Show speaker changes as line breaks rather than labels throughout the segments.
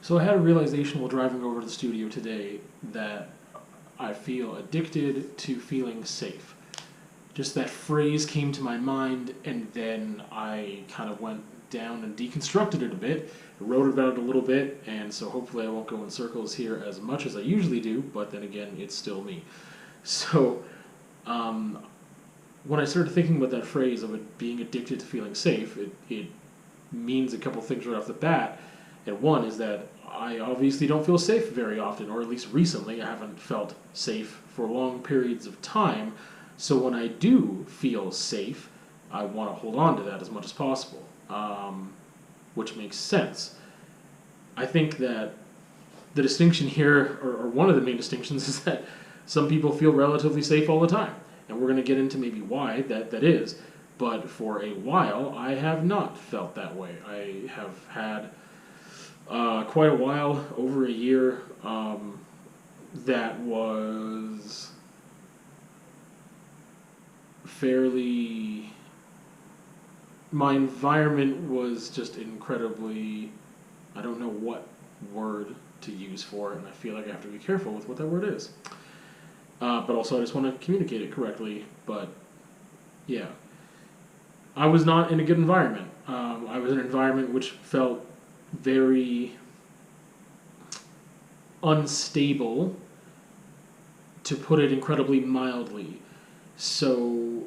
So I had a realization while driving over to the studio today that I feel addicted to feeling safe. Just that phrase came to my mind, and then I kind of went down and deconstructed it a bit, wrote about it a little bit, and so hopefully I won't go in circles here as much as I usually do, but then again, it's still me. So, when I started thinking about that phrase of it being addicted to feeling safe, it means a couple things right off the bat. And one is that I obviously don't feel safe very often, or at least recently I haven't felt safe for long periods of time. So when I do feel safe, I want to hold on to that as much as possible, which makes sense. I think that the distinction here, or one of the main distinctions, is that some people feel relatively safe all the time. And we're going to get into maybe why that is. But for a while, I have not felt that way. I have had quite a while, over a year, that was fairly... My environment was just incredibly... I don't know what word to use for it, and I feel like I have to be careful with what that word is. But also I just want to communicate it correctly, but yeah. I was not in a good environment. I was in an environment which felt very unstable, to put it incredibly mildly. So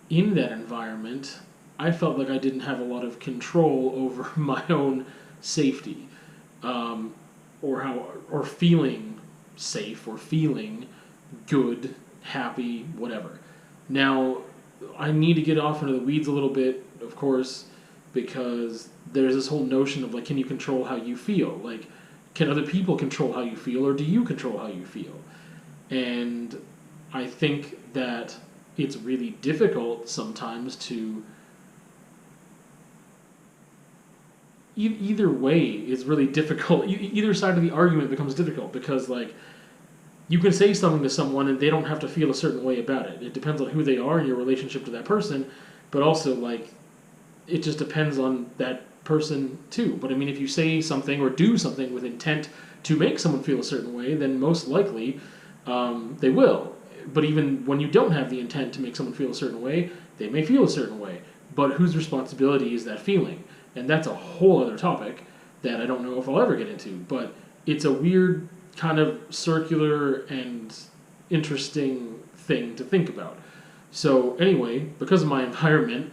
in that environment, I felt like I didn't have a lot of control over my own safety, or feeling safe, or feeling good, happy, whatever. Now, I need to get off into the weeds a little bit, of course, because there's this whole notion of, like, can you control how you feel? Like, can other people control how you feel, or do you control how you feel? And I think that it's really difficult sometimes to... Either way is really difficult. Either side of the argument becomes difficult, because, like, you can say something to someone and they don't have to feel a certain way about it. It depends on who they are and your relationship to that person, but also, like, it just depends on that person too. But I mean, if you say something or do something with intent to make someone feel a certain way, then most likely they will. But even when you don't have the intent to make someone feel a certain way, they may feel a certain way. But whose responsibility is that feeling? And that's a whole other topic that I don't know if I'll ever get into. But it's a weird kind of circular and interesting thing to think about. So anyway, because of my environment,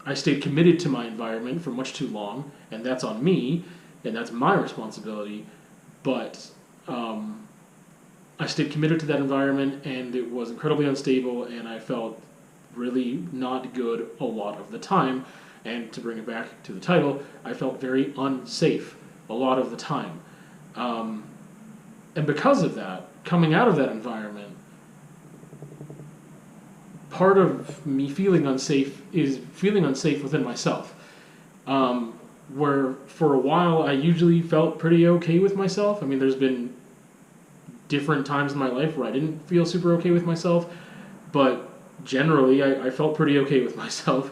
I stayed committed to my environment for much too long, and that's on me, and that's my responsibility. But I stayed committed to that environment, and it was incredibly unstable, and I felt really not good a lot of the time. And to bring it back to the title, I felt very unsafe a lot of the time. And because of that, coming out of that environment, part of me feeling unsafe is feeling unsafe within myself. Where for a while I usually felt pretty okay with myself. I mean, there's been different times in my life where I didn't feel super okay with myself, but generally I felt pretty okay with myself.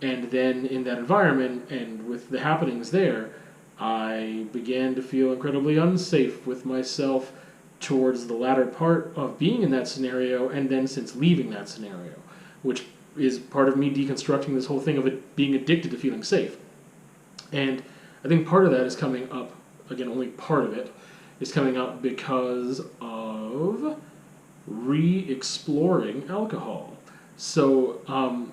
And then in that environment and with the happenings there, I began to feel incredibly unsafe with myself towards the latter part of being in that scenario, and then since leaving that scenario, which is part of me deconstructing this whole thing of it being addicted to feeling safe. And I think part of that is coming up, again, only part of it, is coming up because of re-exploring alcohol. So,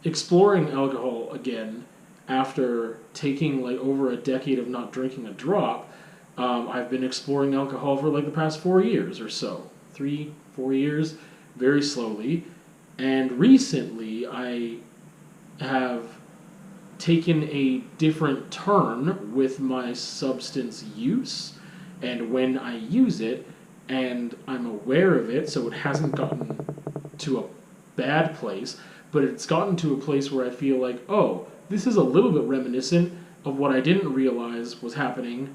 exploring alcohol again after taking like over a decade of not drinking a drop. I've been exploring alcohol for like the past 4 years or so. 3-4 years, very slowly. And recently I have taken a different turn with my substance use and when I use it, and I'm aware of it, so it hasn't gotten to a bad place, but it's gotten to a place where I feel like, oh, this is a little bit reminiscent of what I didn't realize was happening,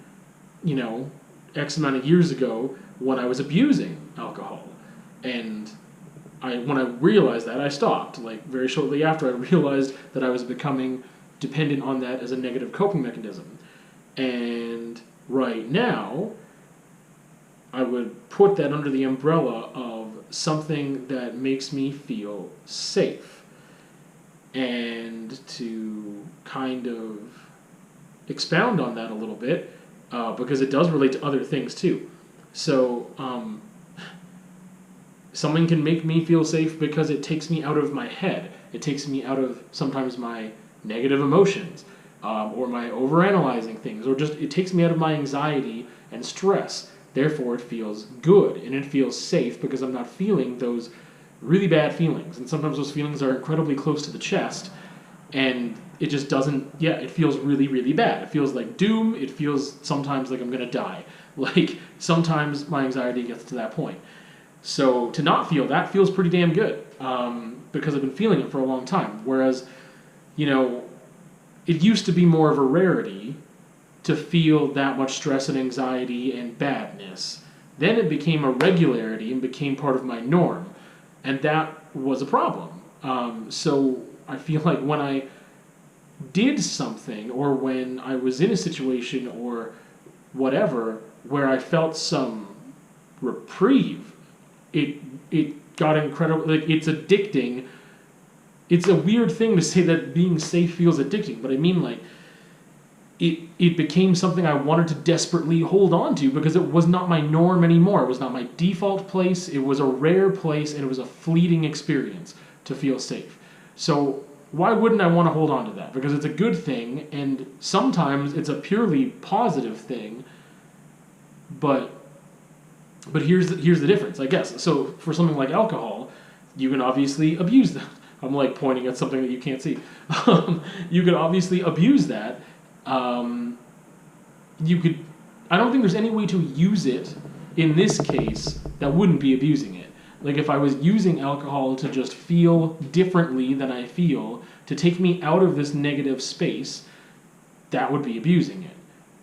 you know, X amount of years ago when I was abusing alcohol. And when I realized that, I stopped. Like, very shortly after, I realized that I was becoming dependent on that as a negative coping mechanism. And right now, I would put that under the umbrella of something that makes me feel safe. And to kind of expound on that a little bit, because it does relate to other things too. So, something can make me feel safe because it takes me out of my head. It takes me out of sometimes my negative emotions, or my overanalyzing things, or just it takes me out of my anxiety and stress. Therefore, it feels good and it feels safe because I'm not feeling those really bad feelings. And sometimes those feelings are incredibly close to the chest, and it just doesn't, it feels really, really bad. It feels like doom. It feels sometimes like I'm going to die. Like, sometimes my anxiety gets to that point. So to not feel that feels pretty damn good, because I've been feeling it for a long time. Whereas, it used to be more of a rarity to feel that much stress and anxiety and badness. Then it became a regularity and became part of my norm. And that was a problem. So I feel like when I did something, or when I was in a situation or whatever where I felt some reprieve, it got incredible. Like, it's addicting. It's a weird thing to say that being safe feels addicting, but I mean, like, it became something I wanted to desperately hold on to because it was not my norm anymore. It was not my default place. It was a rare place, and it was a fleeting experience to feel safe. So why wouldn't I want to hold on to that? Because it's a good thing, and sometimes it's a purely positive thing. But here's the difference, I guess. So for something like alcohol, you can obviously abuse that. I'm like pointing at something that you can't see. You could obviously abuse that. You could. I don't think there's any way to use it in this case that wouldn't be abusing it. Like, if I was using alcohol to just feel differently than I feel, to take me out of this negative space, that would be abusing it.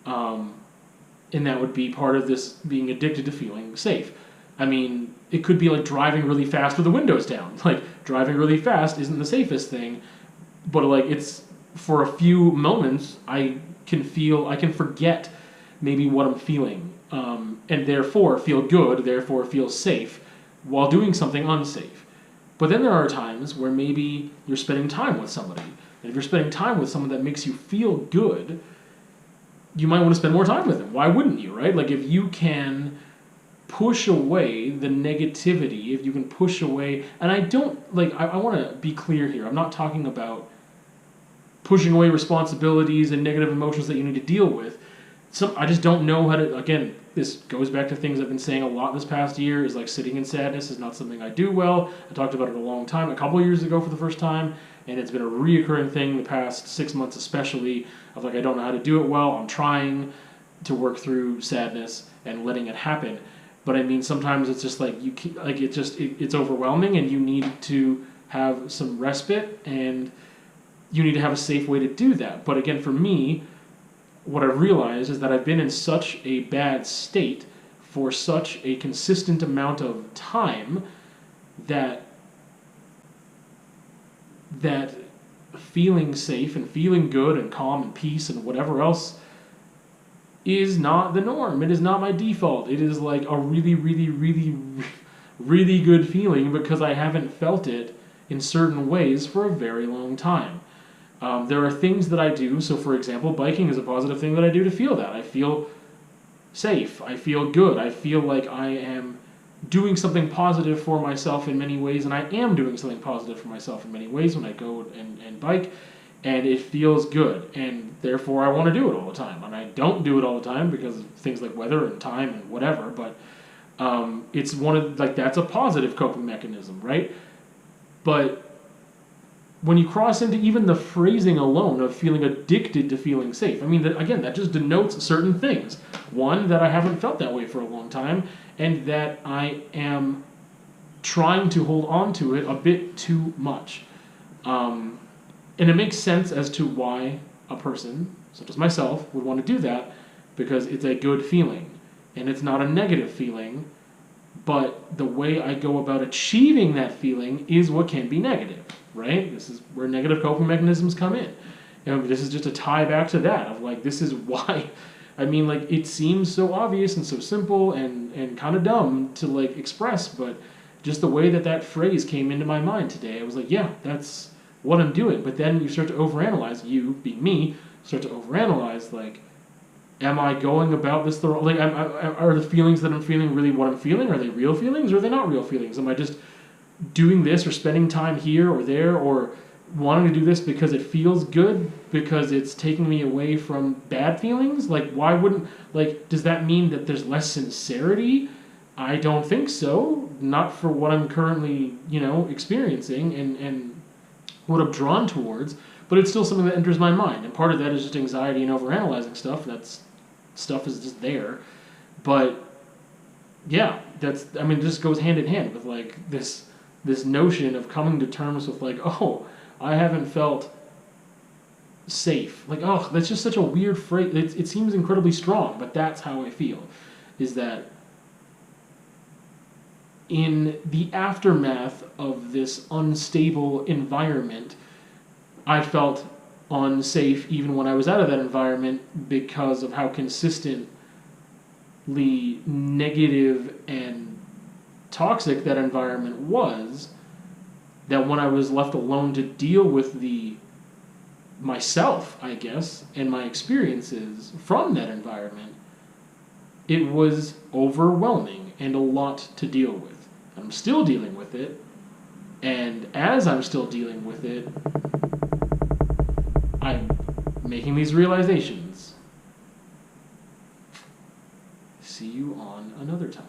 And that would be part of this being addicted to feeling safe. I mean, it could be like driving really fast with the windows down. Like, driving really fast isn't the safest thing, but like, it's for a few moments I can forget maybe what I'm feeling, and therefore feel good, therefore feel safe while doing something unsafe. But then there are times where maybe you're spending time with somebody, and if you're spending time with someone that makes you feel good, you might want to spend more time with them. Why wouldn't you, right? Like, if you can push away the negativity, if you can push away, and I want to be clear here, I'm not talking about pushing away responsibilities and negative emotions that you need to deal with. I just don't know how to, again, this goes back to things I've been saying a lot this past year, is like sitting in sadness is not something I do well. I talked about it a couple of years ago for the first time, and it's been a reoccurring thing the past 6 months especially, of like, I don't know how to do it well. I'm trying to work through sadness and letting it happen. But I mean, sometimes it's just like, it's overwhelming, and you need to have some respite, and you need to have a safe way to do that. But again, for me, what I've realized is that I've been in such a bad state for such a consistent amount of time that feeling safe and feeling good and calm and peace and whatever else is not the norm. It is not my default. It is like a really, really, really, really good feeling because I haven't felt it in certain ways for a very long time. There are things that I do. So, for example, biking is a positive thing that I do to feel that. I feel safe. I feel good. I feel like I am doing something positive for myself in many ways, and I am doing something positive for myself in many ways when I go and bike, and it feels good, and therefore I want to do it all the time. And I don't do it all the time because of things like weather and time and whatever, but it's that's a positive coping mechanism, right? But when you cross into even the phrasing alone of feeling addicted to feeling safe, I mean, that just denotes certain things. One, that I haven't felt that way for a long time, and that I am trying to hold on to it a bit too much. And it makes sense as to why a person, such as myself, would want to do that, because it's a good feeling, and it's not a negative feeling, but the way I go about achieving that feeling is what can be negative. Right? This is where negative coping mechanisms come in. And this is just a tie back to that of like, this is why. I mean, like, it seems so obvious and so simple and kind of dumb to like express, but just the way that that phrase came into my mind today, I was like, yeah, that's what I'm doing. But then you start to overanalyze, you being me, start to overanalyze, like, am I going about this the wrong, like, are the feelings that I'm feeling really what I'm feeling? Are they real feelings or are they not real feelings? Am I just doing this or spending time here or there or wanting to do this because it feels good, because it's taking me away from bad feelings? Like, why wouldn't, like, does that mean that there's less sincerity? I don't think so. Not for what I'm currently, experiencing and what I'm drawn towards, but it's still something that enters my mind. And part of that is just anxiety and overanalyzing stuff. Stuff is just there. But yeah, it just goes hand in hand with like this notion of coming to terms with like, oh, I haven't felt safe. Like, oh, that's just such a weird phrase. It seems incredibly strong, but that's how I feel. Is that in the aftermath of this unstable environment, I felt unsafe even when I was out of that environment because of how consistently negative and toxic that environment was, that when I was left alone to deal with myself, I guess, and my experiences from that environment, it was overwhelming and a lot to deal with. I'm still dealing with it, and as I'm still dealing with it, I'm making these realizations. See you on another time.